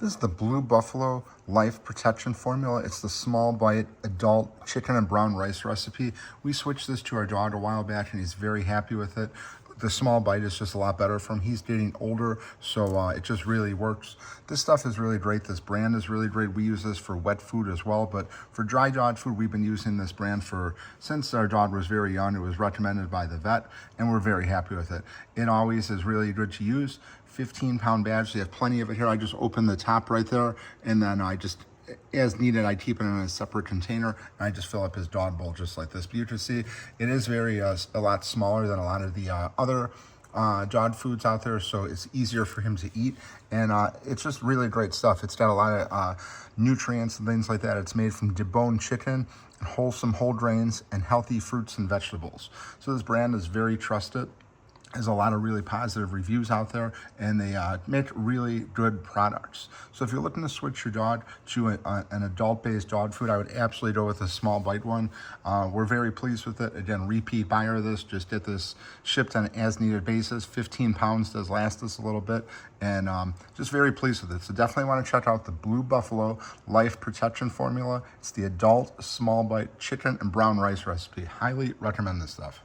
This is the Blue Buffalo Life Protection Formula. It's the small bite adult chicken and brown rice recipe. We switched this to our dog a while back and he's very happy with it. The small bite is just a lot better for him. He's getting older, so it just really works. This stuff is really great. This brand is really great. We use this for wet food as well, but for dry dog food, we've been using this brand since our dog was very young. It was recommended by the vet, and we're very happy with it. It always is really good to use. 15-pound badge. They have plenty of it here. I just open the top right there, and then as needed, I keep it in a separate container, and I just fill up his dog bowl just like this. But you can see it is a lot smaller than a lot of the other dog foods out there, so it's easier for him to eat, and it's just really great stuff. It's got a lot of nutrients and things like that. It's made from deboned chicken, wholesome whole grains, and healthy fruits and vegetables. So this brand is very trusted. There's a lot of really positive reviews out there, and they make really good products. So if you're looking to switch your dog to an adult-based dog food, I would absolutely go with a small bite one. We're very pleased with it. Again, repeat buyer of this, just get this shipped on an as-needed basis. 15 pounds does last us a little bit, and just very pleased with it. So definitely want to check out the Blue Buffalo Life Protection Formula. It's the adult small bite chicken and brown rice recipe. Highly recommend this stuff.